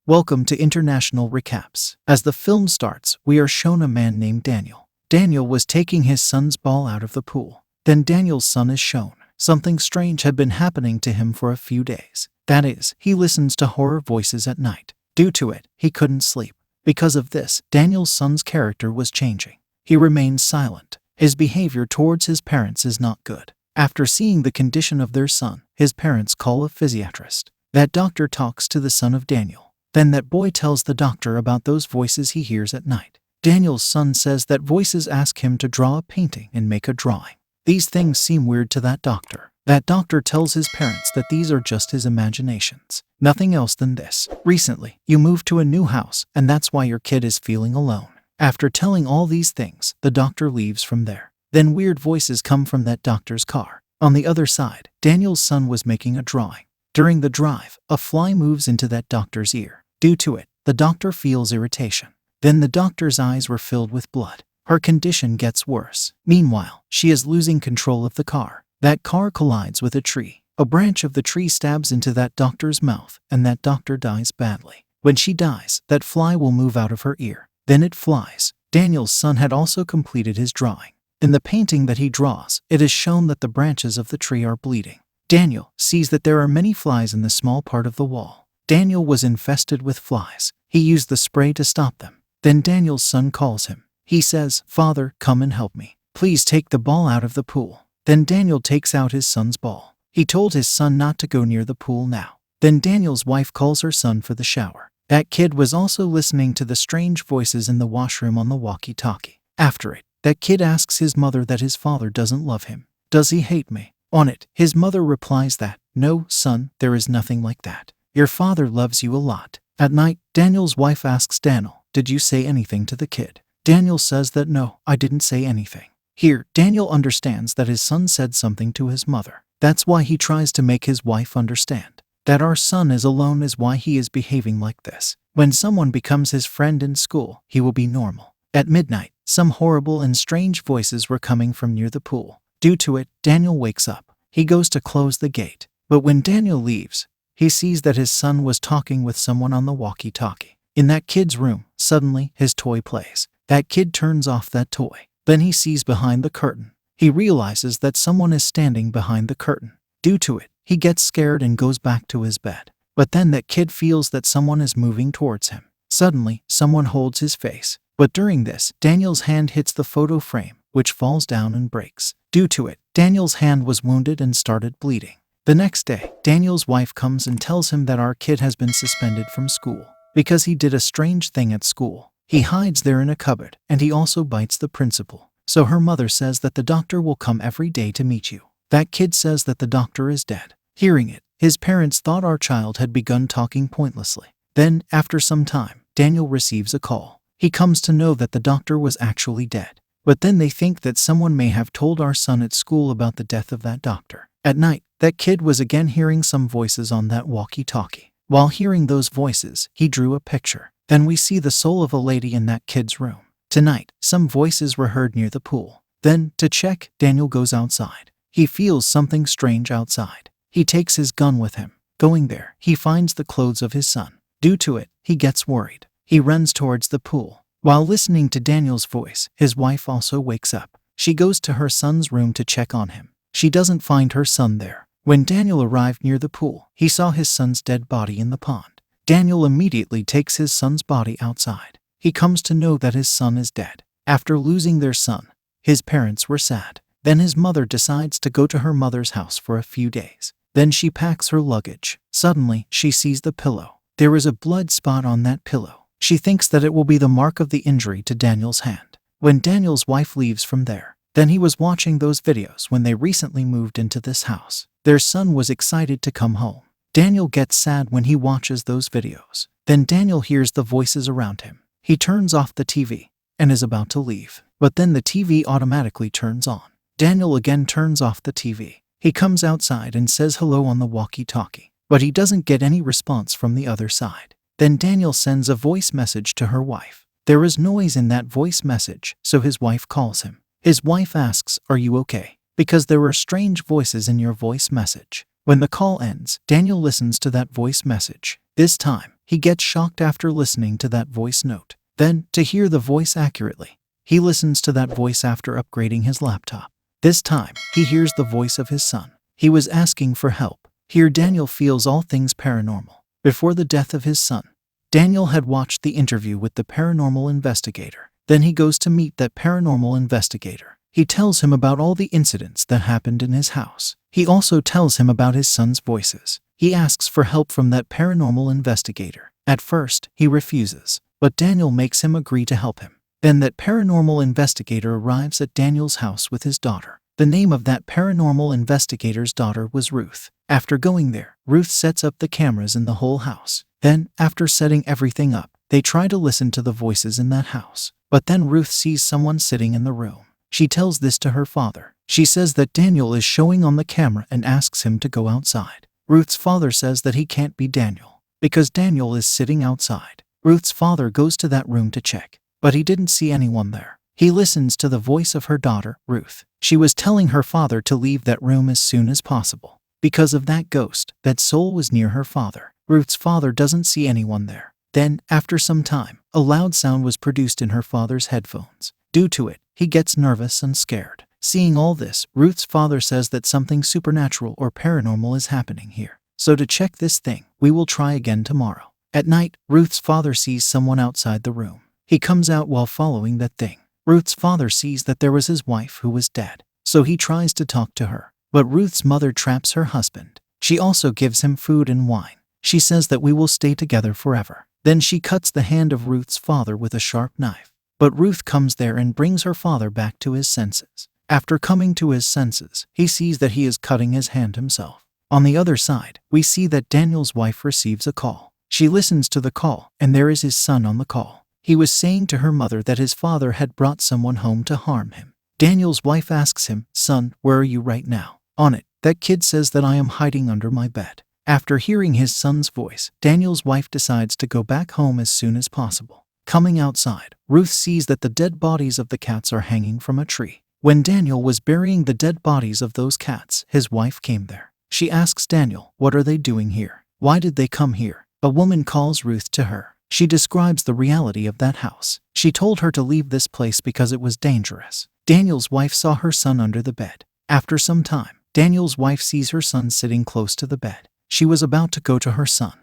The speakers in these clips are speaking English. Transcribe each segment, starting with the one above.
Welcome to International Recaps. As the film starts, we are shown a man named Daniel. Daniel was taking his son's ball out of the pool. Then Daniel's son is shown. Something strange had been happening to him for a few days. That is, he listens to horror voices at night. Due to it, he couldn't sleep. Because of this, Daniel's son's character was changing. He remains silent. His behavior towards his parents is not good. After seeing the condition of their son, his parents call a physiatrist. That doctor talks to the son of Daniel. Then that boy tells the doctor about those voices he hears at night. Daniel's son says that voices ask him to draw a painting and make a drawing. These things seem weird to that doctor. That doctor tells his parents that these are just his imaginations. Nothing else than this. Recently, you moved to a new house, and that's why your kid is feeling alone. After telling all these things, the doctor leaves from there. Then weird voices come from that doctor's car. On the other side, Daniel's son was making a drawing. During the drive, a fly moves into that doctor's ear. Due to it, the doctor feels irritation. Then the doctor's eyes were filled with blood. Her condition gets worse. Meanwhile, she is losing control of the car. That car collides with a tree. A branch of the tree stabs into that doctor's mouth, and that doctor dies badly. When she dies, that fly will move out of her ear. Then it flies. Daniel's son had also completed his drawing. In the painting that he draws, it is shown that the branches of the tree are bleeding. Daniel sees that there are many flies in the small part of the wall. Daniel was infested with flies. He used the spray to stop them. Then Daniel's son calls him. He says, "Father, come and help me. Please take the ball out of the pool." Then Daniel takes out his son's ball. He told his son not to go near the pool now. Then Daniel's wife calls her son for the shower. That kid was also listening to the strange voices in the washroom on the walkie-talkie. After it, that kid asks his mother that his father doesn't love him. "Does he hate me?" On it, his mother replies that, "No, son, there is nothing like that. Your father loves you a lot." At night, Daniel's wife asks Daniel, "Did you say anything to the kid?" Daniel says that no, I didn't say anything. Here, Daniel understands that his son said something to his mother. That's why he tries to make his wife understand. That our son is alone is why he is behaving like this. When someone becomes his friend in school, he will be normal. At midnight, some horrible and strange voices were coming from near the pool. Due to it, Daniel wakes up. He goes to close the gate. But when Daniel leaves, he sees that his son was talking with someone on the walkie-talkie. In that kid's room, suddenly, his toy plays. That kid turns off that toy. Then he sees behind the curtain. He realizes that someone is standing behind the curtain. Due to it, he gets scared and goes back to his bed. But then that kid feels that someone is moving towards him. Suddenly, someone holds his face. But during this, Daniel's hand hits the photo frame, which falls down and breaks. Due to it, Daniel's hand was wounded and started bleeding. The next day, Daniel's wife comes and tells him that our kid has been suspended from school because he did a strange thing at school. He hides there in a cupboard, and he also bites the principal. So her mother says that the doctor will come every day to meet you. That kid says that the doctor is dead. Hearing it, his parents thought our child had begun talking pointlessly. Then, after some time, Daniel receives a call. He comes to know that the doctor was actually dead. But then they think that someone may have told our son at school about the death of that doctor. At night, that kid was again hearing some voices on that walkie-talkie. While hearing those voices, he drew a picture. Then we see the soul of a lady in that kid's room. Tonight, some voices were heard near the pool. Then, to check, Daniel goes outside. He feels something strange outside. He takes his gun with him. Going there, he finds the clothes of his son. Due to it, he gets worried. He runs towards the pool. While listening to Daniel's voice, his wife also wakes up. She goes to her son's room to check on him. She doesn't find her son there. When Daniel arrived near the pool, he saw his son's dead body in the pond. Daniel immediately takes his son's body outside. He comes to know that his son is dead. After losing their son, his parents were sad. Then his mother decides to go to her mother's house for a few days. Then she packs her luggage. Suddenly, she sees the pillow. There is a blood spot on that pillow. She thinks that it will be the mark of the injury to Daniel's hand. When Daniel's wife leaves from there, then he was watching those videos when they recently moved into this house. Their son was excited to come home. Daniel gets sad when he watches those videos. Then Daniel hears the voices around him. He turns off the TV and is about to leave. But then the TV automatically turns on. Daniel again turns off the TV. He comes outside and says hello on the walkie-talkie. But he doesn't get any response from the other side. Then Daniel sends a voice message to her wife. There is noise in that voice message, so his wife calls him. His wife asks, "Are you okay? Because there were strange voices in your voice message." When the call ends, Daniel listens to that voice message. This time, he gets shocked after listening to that voice note. Then, to hear the voice accurately, he listens to that voice after upgrading his laptop. This time, he hears the voice of his son. He was asking for help. Here Daniel feels all things paranormal. Before the death of his son, Daniel had watched the interview with the paranormal investigator. Then he goes to meet that paranormal investigator. He tells him about all the incidents that happened in his house. He also tells him about his son's voices. He asks for help from that paranormal investigator. At first, he refuses, but Daniel makes him agree to help him. Then that paranormal investigator arrives at Daniel's house with his daughter. The name of that paranormal investigator's daughter was Ruth. After going there, Ruth sets up the cameras in the whole house. Then, after setting everything up, they try to listen to the voices in that house. But then Ruth sees someone sitting in the room. She tells this to her father. She says that Daniel is showing on the camera and asks him to go outside. Ruth's father says that he can't be Daniel, because Daniel is sitting outside. Ruth's father goes to that room to check, but he didn't see anyone there. He listens to the voice of her daughter, Ruth. She was telling her father to leave that room as soon as possible. Because of that ghost, that soul was near her father. Ruth's father doesn't see anyone there. Then, after some time, a loud sound was produced in her father's headphones. Due to it, he gets nervous and scared. Seeing all this, Ruth's father says that something supernatural or paranormal is happening here. So to check this thing, we will try again tomorrow. At night, Ruth's father sees someone outside the room. He comes out while following that thing. Ruth's father sees that there was his wife who was dead. So he tries to talk to her. But Ruth's mother traps her husband. She also gives him food and wine. She says that we will stay together forever. Then she cuts the hand of Ruth's father with a sharp knife. But Ruth comes there and brings her father back to his senses. After coming to his senses, he sees that he is cutting his hand himself. On the other side, we see that Daniel's wife receives a call. She listens to the call, and there is his son on the call. He was saying to her mother that his father had brought someone home to harm him. Daniel's wife asks him, "Son, where are you right now?" On it, that kid says that I am hiding under my bed. After hearing his son's voice, Daniel's wife decides to go back home as soon as possible. Coming outside, Ruth sees that the dead bodies of the cats are hanging from a tree. When Daniel was burying the dead bodies of those cats, his wife came there. She asks Daniel, "What are they doing here? Why did they come here?" A woman calls Ruth to her. She describes the reality of that house. She told her to leave this place because it was dangerous. Daniel's wife saw her son under the bed. After some time, Daniel's wife sees her son sitting close to the bed. She was about to go to her son,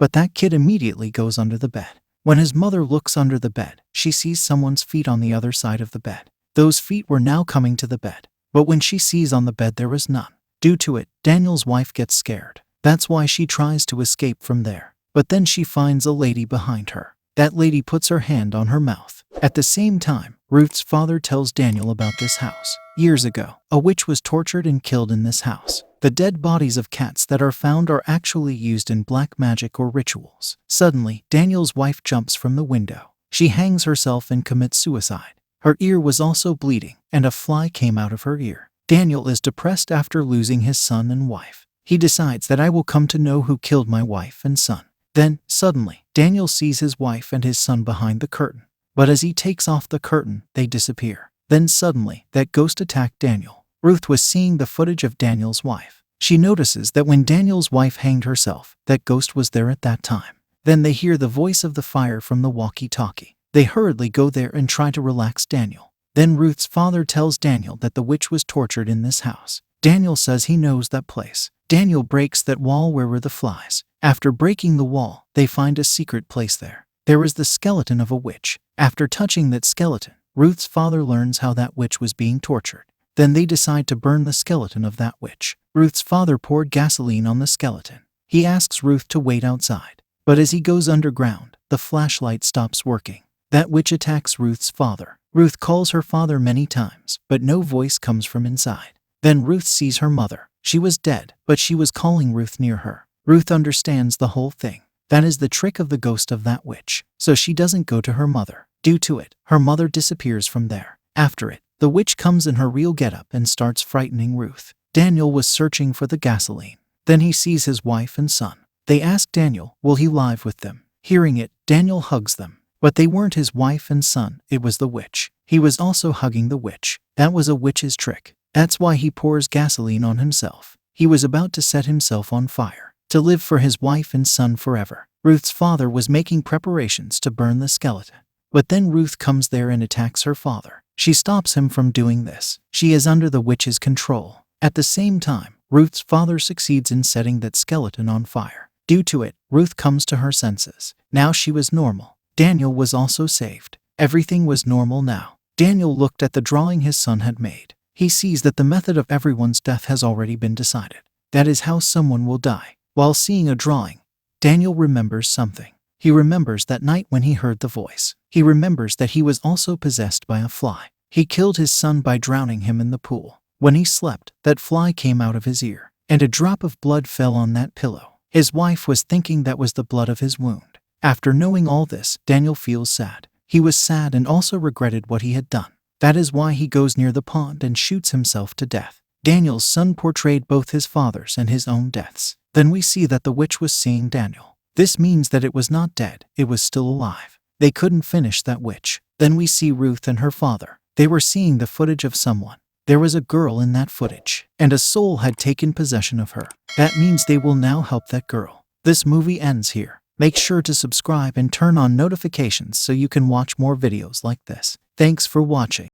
but that kid immediately goes under the bed. When his mother looks under the bed, she sees someone's feet on the other side of the bed. Those feet were now coming to the bed, but when she sees on the bed there was none. Due to it, Daniel's wife gets scared. That's why she tries to escape from there. But then she finds a lady behind her. That lady puts her hand on her mouth. At the same time, Ruth's father tells Daniel about this house. Years ago, a witch was tortured and killed in this house. The dead bodies of cats that are found are actually used in black magic or rituals. Suddenly, Daniel's wife jumps from the window. She hangs herself and commits suicide. Her ear was also bleeding, and a fly came out of her ear. Daniel is depressed after losing his son and wife. He decides that I will come to know who killed my wife and son. Then, suddenly, Daniel sees his wife and his son behind the curtain. But as he takes off the curtain, they disappear. Then suddenly, that ghost attacked Daniel. Ruth was seeing the footage of Daniel's wife. She notices that when Daniel's wife hanged herself, that ghost was there at that time. Then they hear the voice of the fire from the walkie-talkie. They hurriedly go there and try to relax Daniel. Then Ruth's father tells Daniel that the witch was tortured in this house. Daniel says he knows that place. Daniel breaks that wall where were the flies. After breaking the wall, they find a secret place there. There is the skeleton of a witch. After touching that skeleton, Ruth's father learns how that witch was being tortured. Then they decide to burn the skeleton of that witch. Ruth's father poured gasoline on the skeleton. He asks Ruth to wait outside. But as he goes underground, the flashlight stops working. That witch attacks Ruth's father. Ruth calls her father many times, but no voice comes from inside. Then Ruth sees her mother. She was dead, but she was calling Ruth near her. Ruth understands the whole thing. That is the trick of the ghost of that witch. So she doesn't go to her mother. Due to it, her mother disappears from there. After it, the witch comes in her real getup and starts frightening Ruth. Daniel was searching for the gasoline. Then he sees his wife and son. They ask Daniel, will he live with them? Hearing it, Daniel hugs them. But they weren't his wife and son, it was the witch. He was also hugging the witch. That was a witch's trick. That's why he pours gasoline on himself. He was about to set himself on fire, to live for his wife and son forever. Ruth's father was making preparations to burn the skeleton. But then Ruth comes there and attacks her father. She stops him from doing this. She is under the witch's control. At the same time, Ruth's father succeeds in setting that skeleton on fire. Due to it, Ruth comes to her senses. Now she was normal. Daniel was also saved. Everything was normal now. Daniel looked at the drawing his son had made. He sees that the method of everyone's death has already been decided. That is how someone will die. While seeing a drawing, Daniel remembers something. He remembers that night when he heard the voice. He remembers that he was also possessed by a fly. He killed his son by drowning him in the pool. When he slept, that fly came out of his ear, and a drop of blood fell on that pillow. His wife was thinking that was the blood of his wound. After knowing all this, Daniel feels sad. He was sad and also regretted what he had done. That is why he goes near the pond and shoots himself to death. Daniel's son portrayed both his father's and his own deaths. Then we see that the witch was seeing Daniel. This means that it was not dead, it was still alive. They couldn't finish that witch. Then we see Ruth and her father. They were seeing the footage of someone. There was a girl in that footage, and a soul had taken possession of her. That means they will now help that girl. This movie ends here. Make sure to subscribe and turn on notifications so you can watch more videos like this. Thanks for watching.